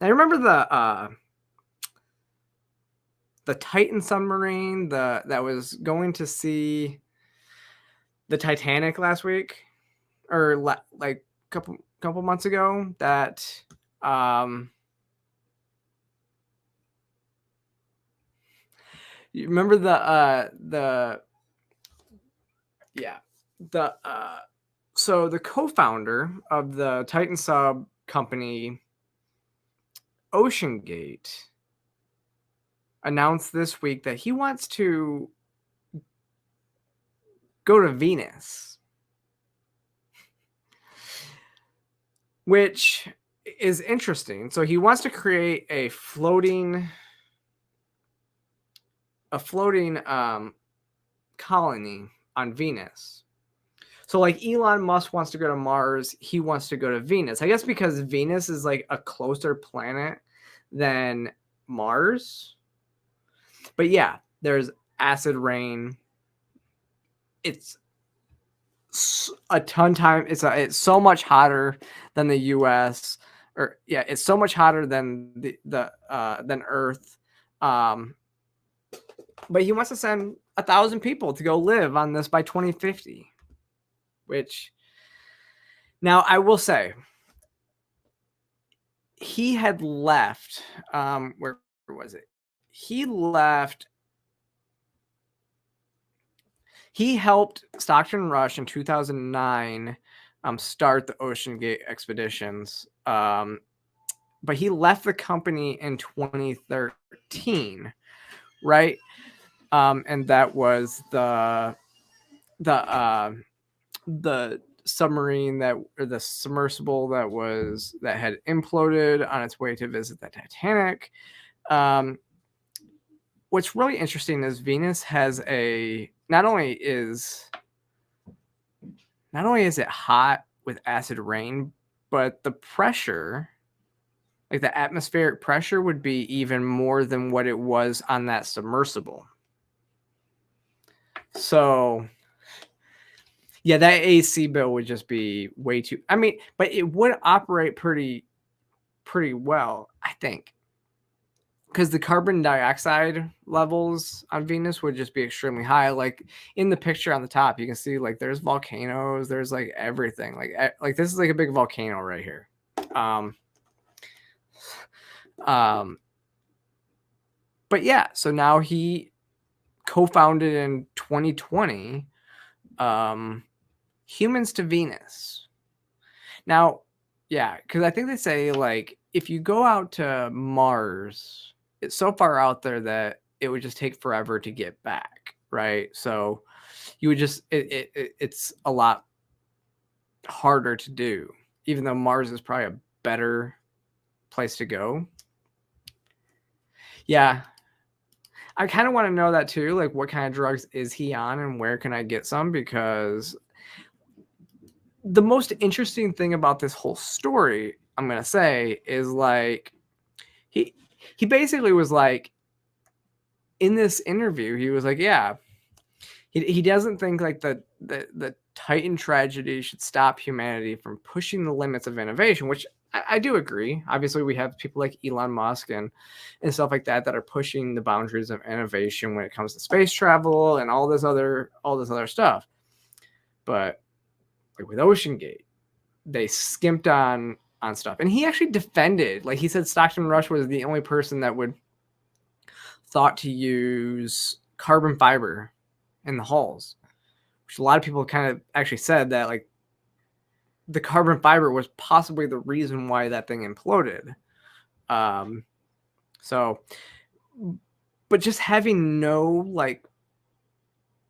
I remember the Titan submarine that was going to see the Titanic last week, or like couple months ago. That you remember the yeah the so the co-founder of the Titan sub company, OceanGate, announced this week that he wants to go to Venus, which is interesting. So he wants to create a floating colony on Venus. So like Elon Musk wants to go to Mars, he wants to go to Venus. I guess because Venus is like a closer planet than Mars. But yeah, there's acid rain. It's a ton time. It's so much hotter than the U.S. Or yeah, it's so much hotter than than Earth. But he wants to send 1,000 people to go live on this by 2050. Which, now I will say, he had left. Where was it? He left. He helped Stockton Rush in 2009 start the OceanGate expeditions. But he left the company in 2013, right? And that was the submarine the submersible that had imploded on its way to visit the Titanic. What's really interesting is Venus has not only is it hot with acid rain, but the pressure, like the atmospheric pressure, would be even more than what it was on that submersible. So yeah, that AC bill would just be way too. I mean, but it would operate pretty well, I think, because the carbon dioxide levels on Venus would just be extremely high. Like in the picture on the top, you can see like there's volcanoes, there's like everything. Like this is like a big volcano right here. But yeah, so now he co-founded in 2020 Humans to Venus. Now, yeah, because I think they say like if you go out to Mars, it's so far out there that it would just take forever to get back, right? So you would just it's a lot harder to do, even though Mars is probably a better place to go. Yeah, I kind of want to know that too. Like, what kind of drugs is he on, and where can I get some? Because the most interesting thing about this whole story, I'm gonna say, is like he basically was like, in this interview, he was like, yeah, he doesn't think like the Titan tragedy should stop humanity from pushing the limits of innovation, which I do agree. Obviously, we have people like Elon Musk and stuff like that are pushing the boundaries of innovation when it comes to space travel and all this other stuff. But like with OceanGate, they skimped on stuff, and he actually defended. Like he said, Stockton Rush was the only person that would thought to use carbon fiber in the hulls, which a lot of people kind of actually said that like the carbon fiber was possibly the reason why that thing imploded. So, but just having no like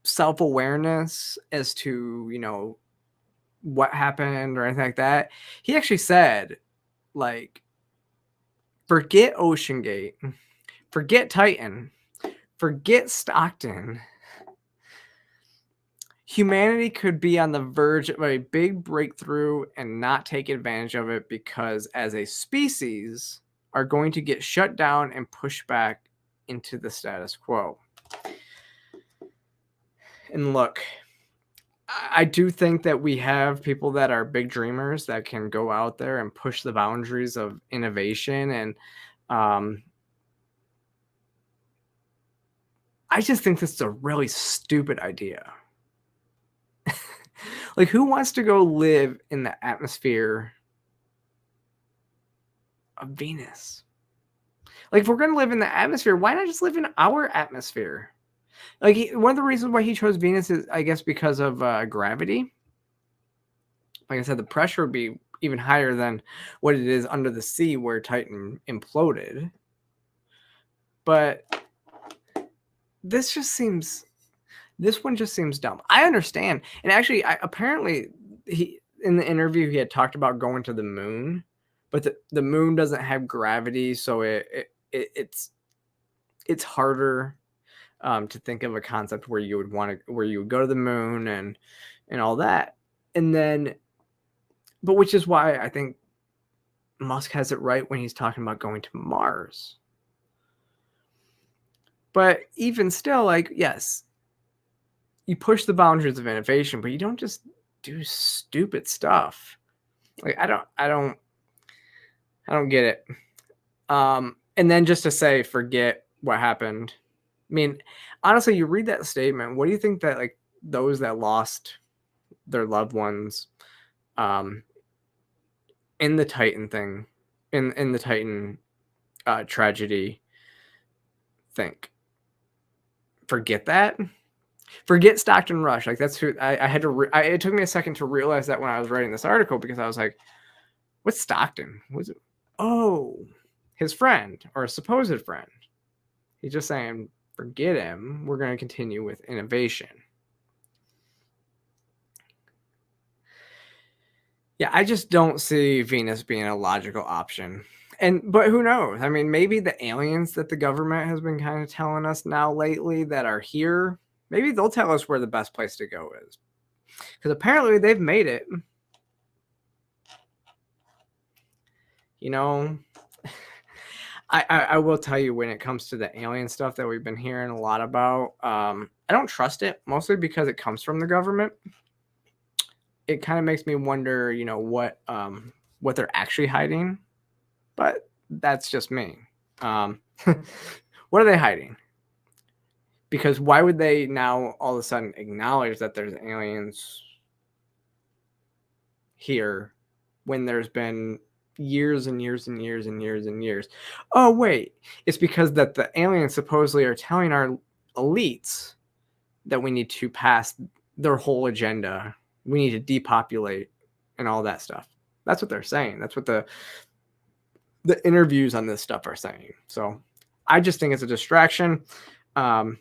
self-awareness as to, what happened or anything like that, he actually said, like, forget OceanGate, forget Titan, forget Stockton. Humanity could be on the verge of a big breakthrough and not take advantage of it because as a species are going to get shut down and pushed back into the status quo. And look, I do think that we have people that are big dreamers that can go out there and push the boundaries of innovation, and um, I just think this is a really stupid idea. Like, who wants to go live in the atmosphere of Venus? Like, if we're gonna live in the atmosphere, why not just live in our atmosphere? Like, one of the reasons why he chose Venus is, I guess, because of gravity. Like I said, the pressure would be even higher than what it is under the sea where Titan imploded. But this just seems, this one just seems dumb. I understand. And actually, apparently, he in the interview, he had talked about going to the moon, but the moon doesn't have gravity. So it's harder to think of a concept where you would want to, where you would go to the moon and all that. And then, but which is why I think Musk has it right when he's talking about going to Mars. But even still, like, yes, you push the boundaries of innovation, but you don't just do stupid stuff. Like, I don't get it. And then just to say, forget what happened. I mean, honestly, you read that statement. What do you think that, like, those that lost their loved ones, in the Titan thing, in the Titan tragedy, think? Forget that. Forget Stockton Rush. Like, that's who I had to. It took me a second to realize that when I was writing this article, because I was like, "What's Stockton? Was it? Oh, his friend or a supposed friend." He's just saying, "Forget him. We're going to continue with innovation." Yeah, I just don't see Venus being a logical option. But who knows? I mean, maybe the aliens that the government has been kind of telling us now lately that are here, maybe they'll tell us where the best place to go is. Because apparently they've made it. You know, I will tell you, when it comes to the alien stuff that we've been hearing a lot about, I don't trust it, mostly because it comes from the government. It kind of makes me wonder, what they're actually hiding. But that's just me. What are they hiding? Because why would they now all of a sudden acknowledge that there's aliens here when there's been years and years and years and years and years? Oh, wait, it's because that the aliens supposedly are telling our elites that we need to pass their whole agenda. We need to depopulate and all that stuff. That's what they're saying. That's what the interviews on this stuff are saying. So I just think it's a distraction. Do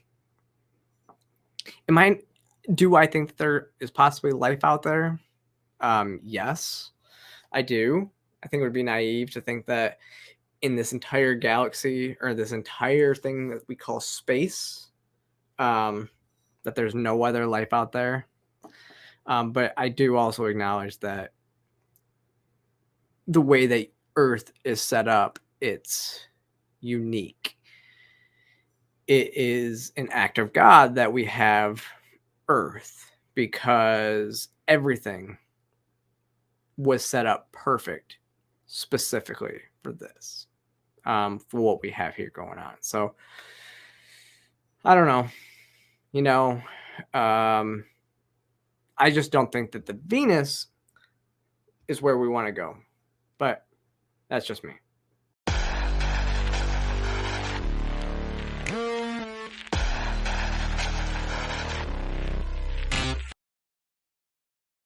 I think that there is possibly life out there? Yes, I do. I think it would be naive to think that in this entire galaxy, or this entire thing that we call space, that there's no other life out there. But I do also acknowledge that the way that Earth is set up, it's unique. It is an act of God that we have Earth, because everything was set up perfect specifically for this, for what we have here going on. So I don't know, you know, I just don't think that the Venus is where we want to go, but that's just me.